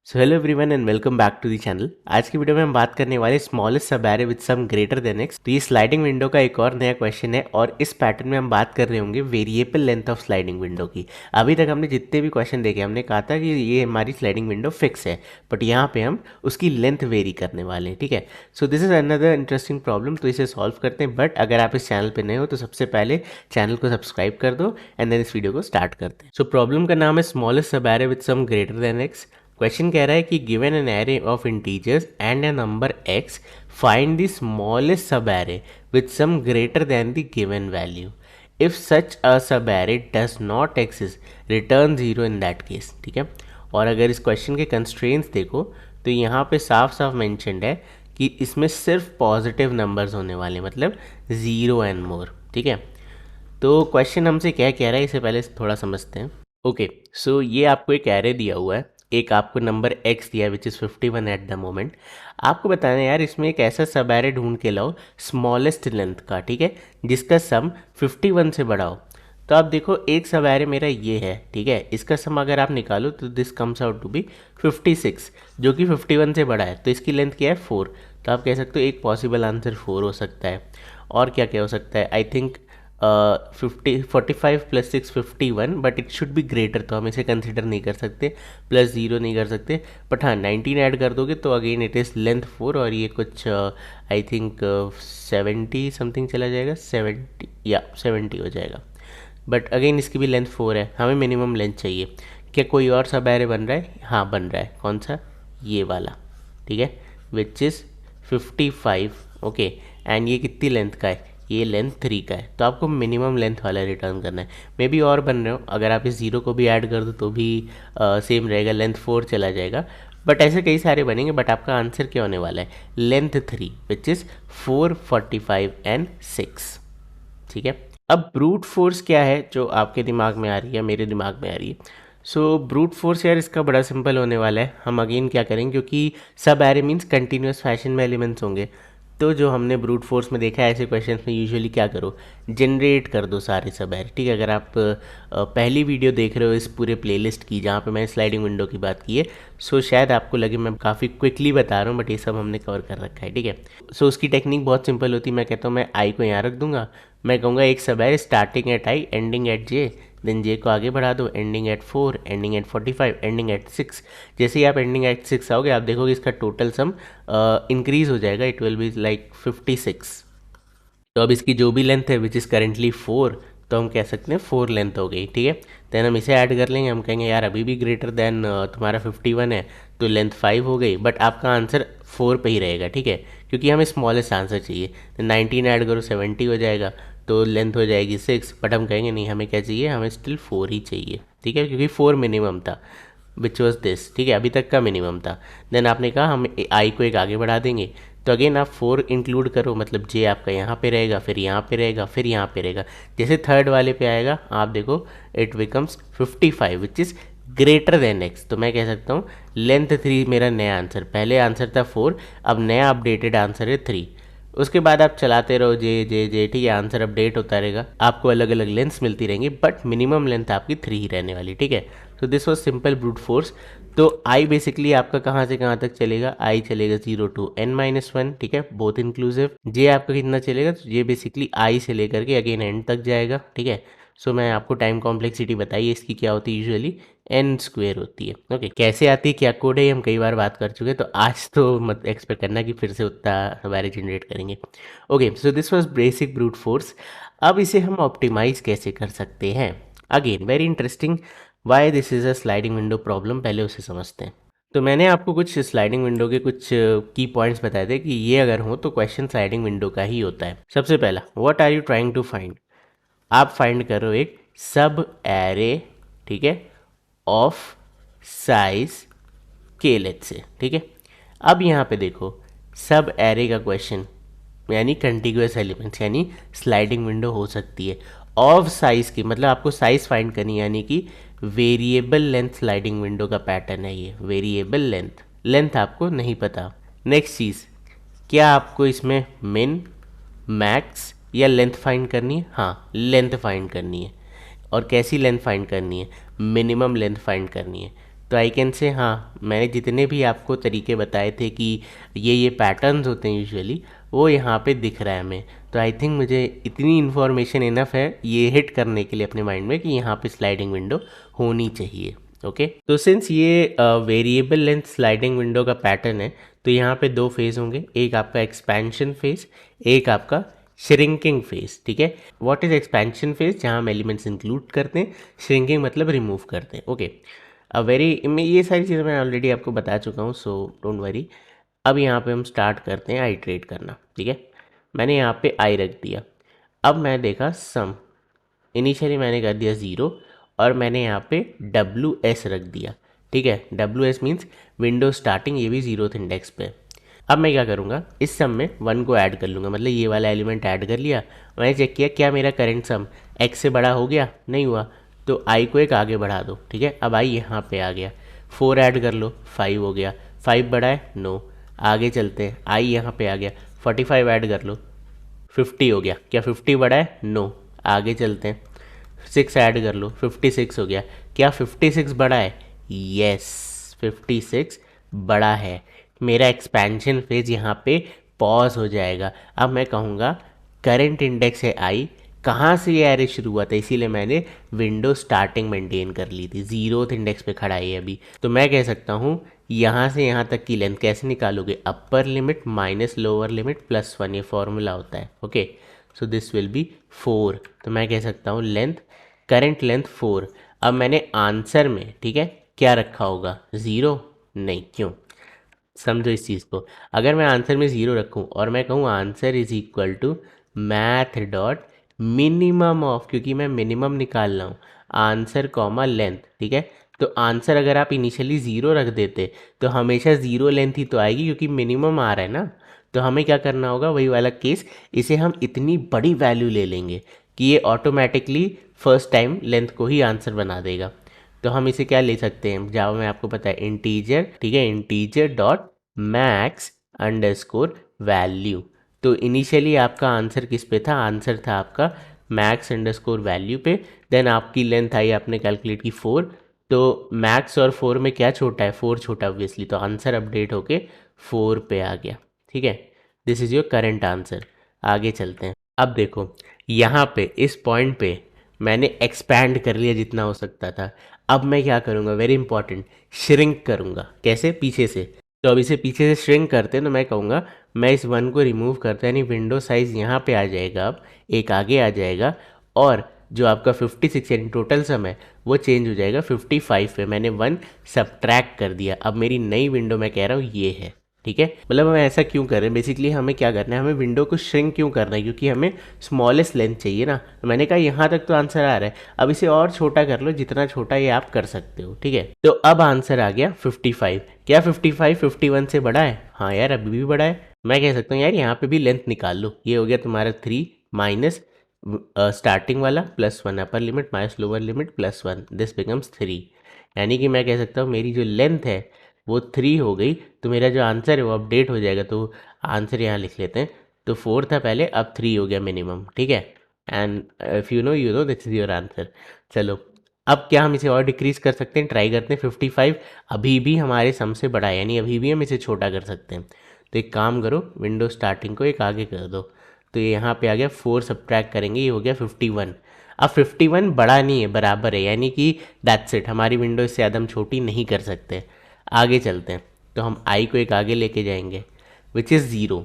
So hello everyone and welcome back to the channel. आज की video में हम बात करने वाले smallest subarray with sum greater than x. तो ये स्लाइडिंग विंडो का एक और नया क्वेश्चन है और इस पैटर्न में हम बात कर रहे होंगे variable length of sliding window की। अभी तक हमने जितने भी क्वेश्चन देखे हमने कहा था कि ये हमारी स्लाइडिंग विंडो फिक्स है, बट यहाँ पे हम उसकी लेंथ वेरी करने वाले हैं। ठीक है, so this is another interesting problem. तो इसे सॉल्व करते हैं, बट अगर आप इस चैनल पर नए हो तो सबसे पहले चैनल को सब्सक्राइब कर दो एंड देन इस वीडियो को स्टार्ट करते हैं। सो प्रॉब्लम का नाम है smallest subarray with sum greater than X. Question कह रहा है कि given an array of integers and a number x, find the smallest subarray with sum greater than the given value. If such a subarray does not exist return zero in that case. ठीक है, और अगर इस question के constraints देखो तो यहाँ पे साफ साफ मैंशनड है कि इसमें सिर्फ पॉजिटिव नंबर्स होने वाले, मतलब ज़ीरो एंड मोर। ठीक है, तो क्वेश्चन हमसे क्या कह रहा है इसे पहले थोड़ा समझते हैं। ओके, सो ये आपको एक एरे दिया हुआ है, एक आपको नंबर x दिया है which is 51 at the moment. आपको बताना है यार इसमें एक ऐसा सब एरे ढूंढ के लाओ स्मॉलेस्ट लेंथ का, ठीक है, जिसका सम 51 से बड़ा हो। तो आप देखो एक सब एरे मेरा ये है, ठीक है, इसका सम अगर आप निकालो तो this comes out to be 56, जो कि 51 से बड़ा है। तो इसकी लेंथ क्या है 4। तो आप कह सकते हो एक पॉसिबल आंसर 4 हो सकता है। और क्या क्या हो सकता है, I think 45 plus 6 51, but it should be greater, तो हम इसे कंसिडर नहीं कर सकते, प्लस ज़ीरो नहीं कर सकते। बट हाँ 19 ऐड कर दोगे तो अगेन इट इज़ लेंथ 4 और ये कुछ आई थिंक 70 समथिंग चला जाएगा, 70 या 70 हो जाएगा। बट अगेन इसकी भी लेंथ 4 है, हमें मिनिमम लेंथ चाहिए। क्या कोई और सब एरे बन रहा है? हाँ बन रहा है, कौन सा? ये वाला, ठीक है, विच इज़ 55। ओके, एंड ये कितनी लेंथ का है? ये लेंथ 3 का है। तो आपको मिनिमम लेंथ वाला रिटर्न करना है। मे बी और बन रहे हो, अगर आप इस ज़ीरो को भी ऐड कर दो तो भी सेम रहेगा, लेंथ 4 चला जाएगा। बट ऐसे कई सारे बनेंगे, बट आपका आंसर क्या होने वाला है? Length 3 which is 4, 45 and 6। ठीक है, अब ब्रूट फोर्स क्या है जो आपके दिमाग में आ रही है, मेरे दिमाग में आ रही है। सो ब्रूट फोर्स यार इसका बड़ा सिंपल होने वाला है। हम अगेन क्या करेंगे, क्योंकि सब एरे मीन्स कंटिन्यूस फैशन में एलिमेंट्स होंगे, तो जो हमने ब्रूट फोर्स में देखा है ऐसे क्वेश्चंस में यूजुअली क्या करो, जनरेट कर दो सारे सब एरे। ठीक है, अगर आप पहली वीडियो देख रहे हो इस पूरे प्लेलिस्ट की जहाँ पे मैंने स्लाइडिंग विंडो की बात की है, सो शायद आपको लगे मैं काफ़ी क्विकली बता रहा हूँ, बट ये सब हमने कवर कर रखा है। ठीक है, सो उसकी टेक्निक बहुत सिंपल होती है। मैं कहता हूँ मैं आई को यहाँ रख दूंगा, मैं कहूँगा एक subarray starting at I ending at J, then J को आगे बढ़ा दो, ending at 4, ending at 45, ending at 6। जैसे ही आप एंडिंग एट 6 आओगे आप देखोगे इसका टोटल सम इंक्रीज हो जाएगा, इट विल बी लाइक 56। तो अब इसकी जो भी लेंथ है विच इज़ करेंटली 4, तो हम कह सकते हैं 4 लेंथ हो गई। ठीक है, देन हम इसे ऐड कर लेंगे, हम कहेंगे यार अभी भी ग्रेटर देन तुम्हारा 51 है, तो लेंथ 5 हो गई, बट आपका आंसर 4 पे ही रहेगा। ठीक है, क्योंकि हमें स्मॉलेस्ट आंसर चाहिए। 19 ऐड करो 70 हो जाएगा, तो लेंथ हो जाएगी 6, बट हम कहेंगे नहीं हमें क्या चाहिए, हमें स्टिल 4 ही चाहिए। ठीक है, क्योंकि 4 मिनिमम था विच वॉज दिस। ठीक है, अभी तक का मिनिमम था। देन आपने कहा हम आई को एक आगे बढ़ा देंगे, तो अगेन आप 4 इंक्लूड करो, मतलब जे आपका यहाँ पे रहेगा, फिर यहाँ पे रहेगा, फिर यहाँ पे रहेगा। जैसे थर्ड वाले पे आएगा आप देखो it becomes 55 which is greater than x. तो मैं कह सकता हूँ लेंथ 3 मेरा नया आंसर, पहले आंसर था 4, अब नया अपडेटेड आंसर है 3। उसके बाद आप चलाते रहो जे जे जे, ठीक है, आंसर अपडेट होता रहेगा, आपको अलग अलग लेंथ्स मिलती रहेंगी, बट मिनिमम लेंथ आपकी 3 ही रहने वाली। ठीक है, तो this was simple brute force. तो आई बेसिकली आपका कहाँ से कहाँ तक चलेगा, आई चलेगा 0 टू n-1, ठीक है, बोथ इंक्लूसिव। जे आपका कितना चलेगा, तो ये बेसिकली आई से लेकर के अगेन एंड तक जाएगा। ठीक है, सो मैं आपको टाइम कॉम्प्लेक्सिटी बताइए इसकी क्या होती है, यूजुअली n² होती है। ओके, कैसे आती है, क्या कोड है, ये हम कई बार बात कर चुके हैं, तो आज तो मत एक्सपेक्ट करना कि फिर से उतना हमारे जनरेट करेंगे। Okay, so this was basic brute force. अब इसे हम ऑप्टिमाइज कैसे कर सकते हैं, again very interesting, why this is a sliding window problem, पहले उसे समझते हैं। तो मैंने आपको कुछ स्लाइडिंग विंडो के कुछ की पॉइंट्स बताए थे कि ये अगर हो तो क्वेश्चन स्लाइडिंग विंडो का ही होता है। सबसे पहला, what are you trying to find, आप फाइंड करो एक सब एरे, ठीक है, ऑफ साइज के, लेट से। ठीक है, अब यहाँ पे देखो सब एरे का क्वेश्चन यानी कंटिग्यूअस एलिमेंट्स, यानी स्लाइडिंग विंडो हो सकती है ऑफ साइज की, मतलब आपको साइज फाइंड करनी, यानी कि वेरिएबल लेंथ स्लाइडिंग विंडो का पैटर्न है ये, वेरिएबल लेंथ, लेंथ आपको नहीं पता। नेक्स्ट चीज़, क्या आपको इसमें मिन, मैक्स या लेंथ फाइंड करनी है? हाँ, लेंथ फाइंड करनी है। और कैसी लेंथ फाइंड करनी है? मिनिमम लेंथ फाइंड करनी है। तो आई कैन से हाँ, मैंने जितने भी आपको तरीके बताए थे कि ये पैटर्न्स होते हैं यूजुअली, वो यहाँ पे दिख रहा है हमें। तो आई थिंक मुझे इतनी इन्फॉर्मेशन इनफ है ये हिट करने के लिए अपने माइंड में कि यहाँ पे स्लाइडिंग विंडो होनी चाहिए। ओके, तो सिंस ये वेरिएबल लेंथ स्लाइडिंग विंडो का पैटर्न है, तो यहाँ पे दो फेज होंगे, एक आपका एक्सपेंशन फेज, एक आपका श्रिंकिंग फेज। ठीक है, व्हाट इज एक्सपेंशन फेज? जहाँ हम एलिमेंट्स इंक्लूड करते हैं, श्रिंकिंग मतलब रिमूव करते हैं। ओके, अब मैं ये सारी चीज़ें मैं ऑलरेडी आपको बता चुका हूँ, सो डोंट वरी। अब यहाँ पे हम स्टार्ट करते हैं आइट्रेट करना। ठीक है, मैंने यहाँ पे आई रख दिया। अब मैं देखा सम, इनिशियली मैंने कर दिया 0 और मैंने यहाँ पे डब्ल्यू एस रख दिया। ठीक है, W S means window starting, ये भी 0th इंडेक्स पे। अब मैं क्या करूँगा, इस सम में 1 को ऐड कर लूँगा, मतलब ये वाला एलिमेंट ऐड कर लिया। मैंने चेक किया क्या मेरा करेंट सम x से बड़ा हो गया, नहीं हुआ, तो i को एक आगे बढ़ा दो। ठीक है, अब i यहाँ पे आ गया, 4 ऐड कर लो, 5 हो गया, 5 बड़ा है, नो। आगे चलते हैं, i यहाँ पे आ गया, 45 ऐड कर लो, 50 हो गया, क्या 50 बड़ा है, नो। आगे चलते हैं, 6 ऐड कर लो, 56 हो गया, क्या 56 बड़ा है, यस 56 बड़ा है। मेरा एक्सपेंशन फेज यहाँ पे पॉज हो जाएगा। अब मैं कहूँगा करंट इंडेक्स है आई, कहाँ से ये एरे शुरू हुआ था, इसीलिए मैंने विंडो स्टार्टिंग मेंटेन कर ली थी, 0th इंडेक्स पे खड़ा है अभी। तो मैं कह सकता हूँ यहाँ से यहाँ तक की लेंथ कैसे निकालोगे, upper limit minus lower limit plus 1, ये फॉर्मूला होता है। Okay, so this will be 4। तो मैं कह सकता हूँ लेंथ, करंट लेंथ 4। अब मैंने आंसर में, ठीक है, क्या रखा होगा, 0? नहीं, क्यों? समझो इस चीज़ को, अगर मैं आंसर में 0 रखूं और मैं कहूँ answer is equal to math dot minimum of, क्योंकि मैं मिनिमम निकाल रहा हूँ, आंसर कॉमा लेंथ। ठीक है, तो आंसर अगर आप इनिशियली 0 रख देते तो हमेशा 0 लेंथ ही तो आएगी, क्योंकि मिनिमम आ रहा है ना। तो हमें क्या करना होगा, वही वाला केस, इसे हम इतनी बड़ी वैल्यू ले लेंगे कि ये ऑटोमेटिकली फर्स्ट टाइम लेंथ को ही आंसर बना देगा। तो हम इसे क्या ले सकते हैं, जावा में आपको पता है इंटीजर। ठीक है, integer dot max underscore value. तो इनिशियली आपका आंसर किस पे था, आंसर था आपका मैक्स अंडरस्कोर वैल्यू पे। देन आपकी लेंथ आई, आपने कैलकुलेट की 4। तो मैक्स और 4 में क्या छोटा है, 4 छोटा ऑब्वियसली, तो आंसर अपडेट होके 4 पे आ गया। ठीक है, this is your current answer. आगे चलते हैं। अब देखो यहाँ पे इस पॉइंट पे मैंने एक्सपैंड कर लिया जितना हो सकता था। अब मैं क्या करूँगा, वेरी इंपॉर्टेंट, श्रिंक करूँगा। कैसे, पीछे से। तो अब इसे पीछे से श्रिंक करते हैं, तो मैं कहूँगा मैं इस 1 को रिमूव करता, यानी विंडो साइज़ यहाँ पे आ जाएगा, अब एक आगे आ जाएगा, और जो आपका 56 यानी टोटल सम है वो चेंज हो जाएगा 55 पे। मैंने 1 सब्ट्रैक्ट कर दिया। अब मेरी नई विंडो मैं कह रहा हूँ ये है। ठीक है, मतलब हम ऐसा क्यों कर रहे हैं, बेसिकली हमें क्या करना है, हमें विंडो को श्रिंक क्यों करना है, क्योंकि हमें स्मॉलेस्ट लेंथ चाहिए ना। तो मैंने कहा यहाँ तक तो आंसर आ रहा है, अब इसे और छोटा कर लो, जितना छोटा ये आप कर सकते हो। ठीक है, तो अब आंसर आ गया 55। क्या 55 51 से बड़ा है? हाँ यार, अभी भी बड़ा है। मैं कह सकता हूँ यार यहाँ पे भी लेंथ निकाल लो, ये हो गया तुम्हारा 3 माइनस स्टार्टिंग वाला plus 1, upper limit minus lower limit plus 1, this becomes 3। यानी कि मैं कह सकता हूँ मेरी जो लेंथ है वो 3 हो गई, तो मेरा जो आंसर है वो अपडेट हो जाएगा। तो आंसर यहाँ लिख लेते हैं, तो 4 था पहले, अब 3 हो गया मिनिमम। ठीक है, and if you know this is your answer. चलो, अब क्या हम इसे और डिक्रीज कर सकते हैं, ट्राई करते हैं। 55 अभी भी हमारे सम से बड़ा है, यानी अभी भी हम इसे छोटा कर सकते हैं। तो एक काम करो, विंडो स्टार्टिंग को एक आगे कर दो, तो ये यहाँ पे आ गया, 4 सब्ट्रैक्ट करेंगे, ये हो गया 51। अब 51 बड़ा नहीं है, बराबर है, यानी कि दैट्स इट, हमारी विंडो इससे ज़्यादा हम छोटी नहीं कर सकते। आगे चलते हैं, तो हम आई को एक आगे लेके जाएंगे विच इज़ 0।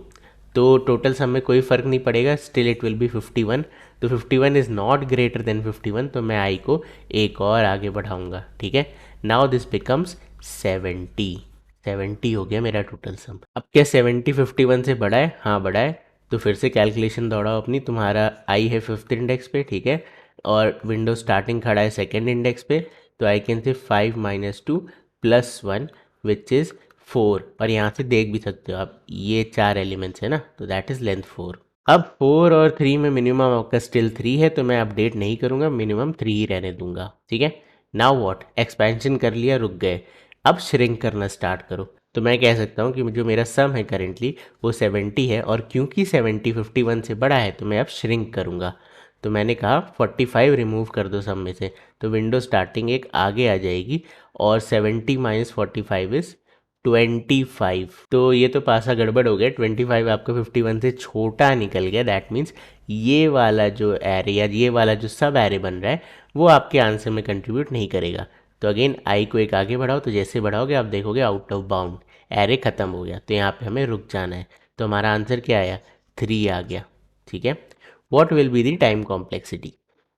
तो टोटल सम में कोई फ़र्क नहीं पड़ेगा, स्टिल इट विल बी 51। तो 51 इज़ नॉट ग्रेटर देन 51, तो मैं आई को एक और आगे बढ़ाऊंगा। ठीक है, नाउ दिस बिकम्स 70 हो गया मेरा टोटल सम। अब क्या 70 51 से बड़ा है? हाँ बड़ा है। तो फिर से कैलकुलेशन दौड़ाओ अपनी, तुम्हारा आई है 5th इंडेक्स पे। ठीक है, और विंडो स्टार्टिंग खड़ा है 2nd इंडेक्स पे, तो आई कैन से 5 - 2 + 1 विच इज़ 4। और यहाँ से देख भी सकते हो आप, ये 4 एलिमेंट्स है ना, तो दैट इज़ लेंथ 4। अब 4 और 3 में मिनिमम आपका स्टिल 3 है, तो मैं अपडेट नहीं करूँगा, मिनिमम 3 ही रहने दूंगा। ठीक है, नाउ व्हाट, एक्सपेंशन कर लिया, रुक गए, अब श्रिंक करना स्टार्ट करो। तो मैं कह सकता हूँ कि जो मेरा सम है करेंटली वो 70 है, और क्योंकि 70 51 से बड़ा है तो मैं अब श्रिंक करूँगा। तो मैंने कहा 45 रिमूव कर दो सम में से, तो विंडो स्टार्टिंग एक आगे आ जाएगी और 70 माइनस 45 इज 25। तो ये तो पासा गड़बड़ हो गया, 25 आपका 51 से छोटा निकल गया। दैट मीन्स ये वाला जो एरे या ये वाला जो सब एरे बन रहा है वो आपके आंसर में कंट्रीब्यूट नहीं करेगा। तो अगेन आई को एक आगे बढ़ाओ, तो जैसे बढ़ाओगे आप देखोगे आउट ऑफ बाउंड, एरे खत्म हो गया, तो यहाँ पे हमें रुक जाना है। तो हमारा आंसर क्या आया, 3 आ गया। ठीक है, what will be the time complexity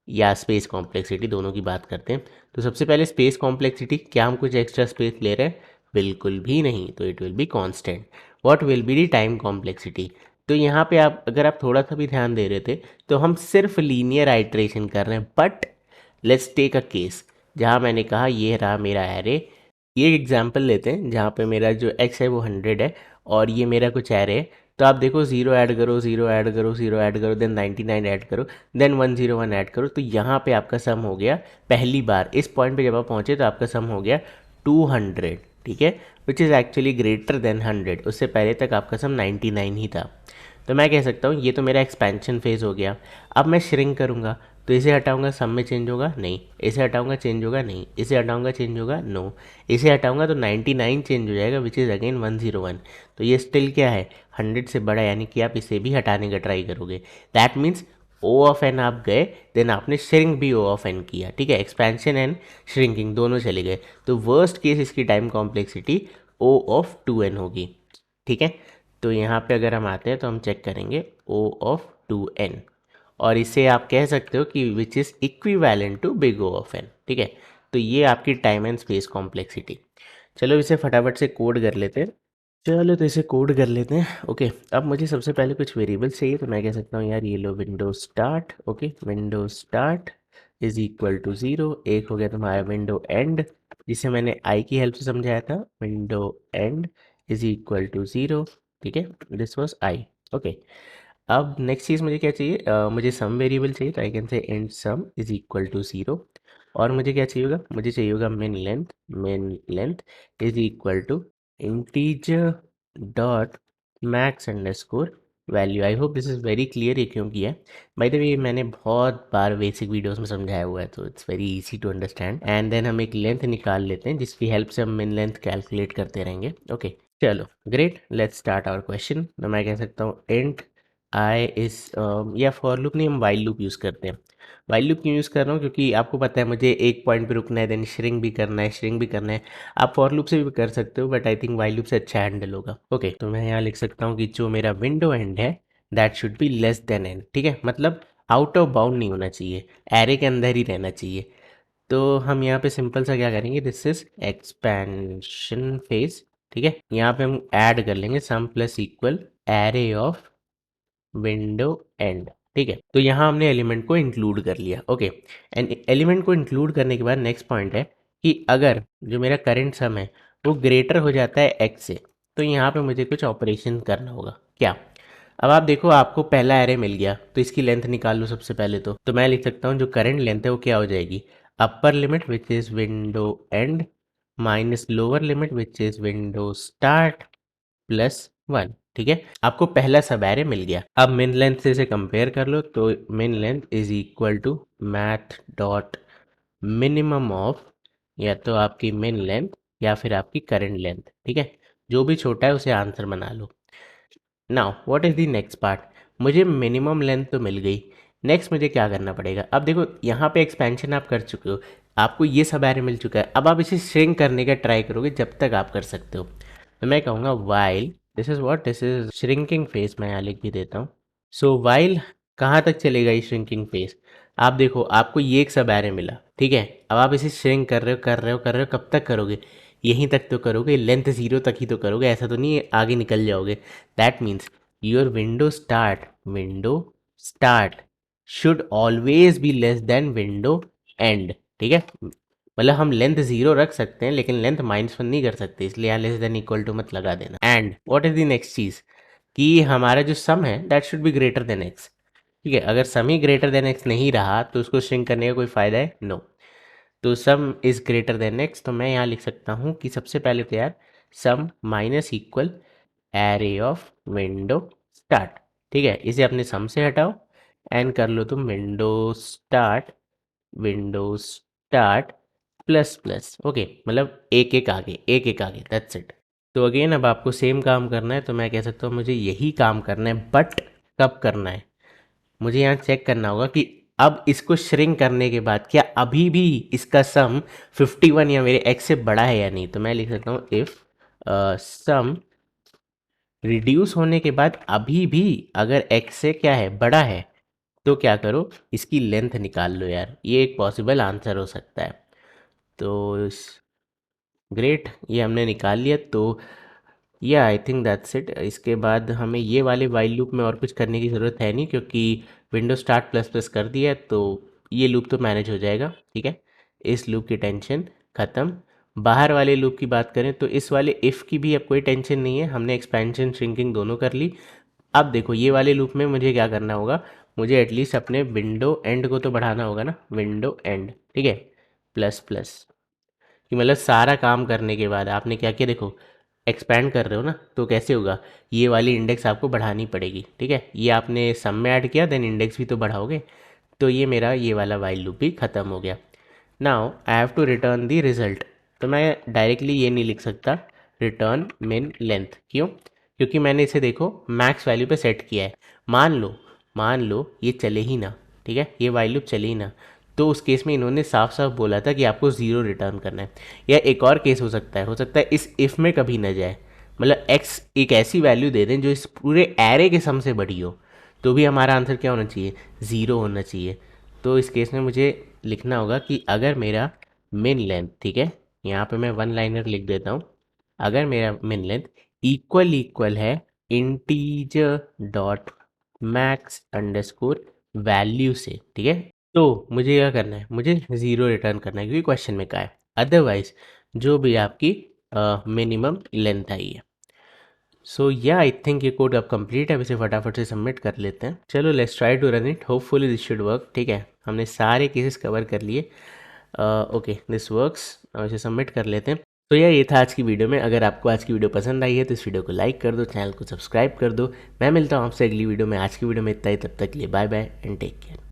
या स्पेस कॉम्प्लेक्सिटी, दोनों की बात करते हैं। तो सबसे पहले स्पेस कॉम्प्लेक्सिटी, क्या हम कुछ एक्स्ट्रा स्पेस ले रहे हैं, बिल्कुल भी नहीं, तो it will be constant. What will be the time complexity, तो यहाँ पे आप अगर आप थोड़ा सा भी ध्यान दे रहे थे तो हम सिर्फ लीनियर आइट्रेशन कर रहे हैं, but let's take a case जहाँ मैंने कहा ये रहा मेरा एरे। ये एग्जाम्पल लेते हैं जहाँ पे मेरा जो एक्स है वो 100 है और ये मेरा कुछ एरे है। तो आप देखो 0 ऐड करो, 0 ऐड करो, 0 ऐड करो, देन 99 ऐड करो, देन 101 ऐड करो, तो यहाँ पे आपका सम हो गया पहली बार इस पॉइंट पे जब आप पहुँचे तो आपका सम हो गया 200। ठीक है, which is actually greater than 100। उससे पहले तक आपका सम 99 ही था। तो मैं कह सकता हूँ ये तो मेरा एक्सपेंशन फेज़ हो गया। अब मैं श्रिंक करूँगा, तो इसे हटाऊंगा सम में चेंज होगा नहीं, इसे हटाऊंगा चेंज होगा नहीं, इसे हटाऊंगा चेंज होगा नो, इसे हटाऊंगा तो 99 चेंज हो जाएगा विच इज़ अगेन 101। तो ये स्टिल क्या है, 100 से बड़ा, यानी कि आप इसे भी हटाने का ट्राई करोगे। That means O of n आप गए, देन आपने श्रिंक भी ओ ऑफ एन किया। ठीक है, एक्सपेंशन एंड श्रिंकिंग दोनों चले गए। तो वर्स्ट केस इसकी time complexity O of 2n होगी। ठीक है, तो यहाँ पे अगर हम आते हैं तो हम चेक करेंगे ओ ऑफ 2n, और इसे आप कह सकते हो कि which is equivalent to big O of n. ठीक है, तो ये आपकी टाइम एंड स्पेस कॉम्प्लेक्सिटी। चलो इसे फटाफट से कोड कर लेते हैं। चलो तो इसे कोड कर लेते हैं। ओके, अब मुझे सबसे पहले कुछ वेरिएबल्स चाहिए, तो मैं कह सकता हूँ यार ये लो window start. Okay, window start is equal to 0। एक हो गया तुम्हारा विंडो एंड, जिसे मैंने आई की हेल्प से समझाया था, window end is equal to 0। ठीक है, दिस वॉज आई। ओके, अब नेक्स्ट चीज़ मुझे क्या चाहिए, मुझे सम वेरिएबल चाहिए, तो I can say int sum is equal to 0। और मुझे क्या चाहिए होगा, मुझे चाहिए होगा min length is equal to integer dot max underscore value. I hope this is very clear, ये क्यों किया है। बाय द वे मैंने बहुत बार बेसिक वीडियोस में समझाया हुआ है, तो it's very easy to understand. And then हम एक लेंथ निकाल लेते हैं जिसकी हेल्प से हम मिन लेंथ कैलकुलेट करते रहेंगे। ओके, चलो great, let's start our question. तो मैं कह सकता हूँ इंट आई इस, या फॉर लूप नहीं, हम वाइल लूप यूज़ करते हैं। वाइल लूप क्यों यूज़ कर रहा हूँ, क्योंकि आपको पता है मुझे एक पॉइंट पे रुकना है, देन श्रिंक भी करना है, श्रिंक भी करना है। आप फॉर लूप से भी कर सकते हो, but I think while loop से अच्छा हैंडल होगा। ओके, तो मैं यहाँ लिख सकता हूँ कि जो मेरा विंडो एंड है that should be less than and. ठीक है, मतलब आउट ऑफ बाउंड नहीं होना चाहिए, एरे के अंदर ही रहना चाहिए। तो हम यहाँ पे सिंपल सा क्या करेंगे, दिस इज एक्सपेंशन फेज। ठीक है, यहाँ पे हम ऐड कर लेंगे sum plus equal array of window end. ठीक है, तो यहाँ हमने एलिमेंट को इंक्लूड कर लिया। ओके, एंड एलिमेंट को इंक्लूड करने के बाद नेक्स्ट पॉइंट है कि अगर जो मेरा करंट सम है वो ग्रेटर हो जाता है एक्स से, तो यहाँ पे मुझे कुछ ऑपरेशन करना होगा। क्या, अब आप देखो आपको पहला एरे मिल गया, तो इसकी लेंथ निकाल लो सबसे पहले। तो मैं लिख सकता हूँ जो करंट लेंथ है वो क्या हो जाएगी, upper limit which is window and minus lower limit which is window start plus 1। ठीक है, आपको पहला सब एरे मिल गया। अब मिन लेंथ से इसे कंपेयर कर लो, तो min length is equal to math dot minimum of, या तो आपकी मिन लेंथ या फिर आपकी करंट लेंथ। ठीक है, जो भी छोटा है उसे आंसर बना लो। Now what is the next part, मुझे मिनिमम लेंथ तो मिल गई, नेक्स्ट मुझे क्या करना पड़ेगा। अब देखो यहाँ पे एक्सपेंशन आप कर चुके हो, आपको ये सब एरे मिल चुका है, अब आप इसे श्रिंक करने का ट्राई करोगे जब तक आप कर सकते हो। तो मैं कहूँगा while, this is what, this is shrinking face, मैं यहाँ लिख भी देता हूँ। सो वाइल कहाँ तक चलेगा ये श्रिंकिंग फेस, आप देखो आपको ये एक सब एरे मिला। ठीक है, अब आप इसे श्रिंक कर रहे हो कर रहे हो कर रहे हो, कब तक करोगे, यहीं तक तो करोगे, लेंथ 0 तक ही तो करोगे, ऐसा तो नहीं है आगे निकल जाओगे। That means your window start should always be less than window end. ठीक है, मतलब हम लेंथ 0 रख सकते हैं लेकिन लेंथ -1 नहीं कर सकते, इसलिए यहाँ लेस देन इक्वल टू मत लगा देना। And what is the next चीज़, कि हमारा जो सम है that should be greater than X. ठीक है, अगर सम ही ग्रेटर देन एक्स नहीं रहा तो उसको श्रिंक करने का कोई फ़ायदा है, नो। तो सम इज़ ग्रेटर देन एक्स, तो मैं यहाँ लिख सकता हूँ कि सबसे पहले तो यार sum minus equal array of window start. ठीक है, इसे अपने सम से हटाओ, एंड कर लो तुम window start plus plus, okay, मतलब एक एक आगे, एक एक आगे, दैट्स इट। तो अगेन अब आपको सेम काम करना है, तो मैं कह सकता हूँ मुझे यही काम करना है, बट कब करना है, मुझे यहाँ चेक करना होगा कि अब इसको श्रिंक करने के बाद क्या अभी भी इसका सम 51 या मेरे एक्स से बड़ा है या नहीं। तो मैं लिख सकता हूँ इफ़ सम रिड्यूस होने के बाद अभी भी अगर एक्स से क्या है, बड़ा है, तो क्या करो, इसकी लेंथ निकाल लो यार, ये एक पॉसिबल आंसर हो सकता है। तो ग्रेट, ये हमने निकाल लिया। तो या आई थिंक दैट्स इट। इसके बाद हमें ये वाले वाइल लूप में और कुछ करने की ज़रूरत है नहीं, क्योंकि विंडो स्टार्ट प्लस प्लस कर दिया है, तो ये लूप तो मैनेज हो जाएगा, ठीक है। इस लूप की टेंशन ख़त्म। बाहर वाले लूप की बात करें तो इस वाले इफ़ की भी अब कोई टेंशन नहीं है, हमने एक्सपेंशन श्रिंकिंग दोनों कर ली। अब देखो ये वाले लूप में मुझे क्या करना होगा, मुझे एटलीस्ट अपने विंडो एंड को तो बढ़ाना होगा ना, विंडो एंड, ठीक है, प्लस प्लस, कि मतलब सारा काम करने के बाद आपने क्या किया, देखो एक्सपैंड कर रहे हो ना, तो कैसे होगा, ये वाली इंडेक्स आपको बढ़ानी पड़ेगी, ठीक है। ये आपने सम में ऐड किया, देन इंडेक्स भी तो बढ़ाओगे। तो ये मेरा ये वाला वाइल लूप भी ख़त्म हो गया। Now I have to return the result. तो मैं डायरेक्टली ये नहीं लिख सकता रिटर्न मिन लेंथ, क्यों, क्योंकि मैंने इसे देखो मैक्स वैल्यू पे सेट किया है। मान लो ये चले ही ना, ठीक है, ये वाइल लूप चले ही ना, तो उस केस में इन्होंने साफ साफ बोला था कि आपको ज़ीरो रिटर्न करना है। या एक और केस हो सकता है इस इफ़ में कभी ना जाए, मतलब एक्स एक ऐसी वैल्यू दे दें जो इस पूरे एरे के सम से बड़ी हो, तो भी हमारा आंसर क्या होना चाहिए, ज़ीरो होना चाहिए। तो इस केस में मुझे लिखना होगा कि अगर मेरा मिन लेंथ, ठीक है, यहाँ पे मैं वन लाइनर लिख देता हूँ, अगर मेरा मिन लेंथ इक्वल है integer dot max underscore value से, ठीक है, तो मुझे क्या करना है, मुझे ज़ीरो रिटर्न करना है, क्योंकि क्वेश्चन में कहा है। अदरवाइज जो भी आपकी मिनिमम लेंथ आई है। सो या आई थिंक ये कोड अब कंप्लीट है, इसे फटाफट से सबमिट कर लेते हैं। चलो let's try to run it, hopefully this should work, ठीक है, हमने सारे केसेस कवर कर लिए। ओके दिस वर्क्स, अब इसे सबमिट कर लेते हैं। तो यार ये था आज की वीडियो में। अगर आपको आज की वीडियो पसंद आई है तो इस वीडियो को लाइक कर दो, चैनल को सब्सक्राइब कर दो। मैं मिलता हूँ आपसे अगली वीडियो में। आज की वीडियो में इतना ही, तब तक के लिए bye bye and take care.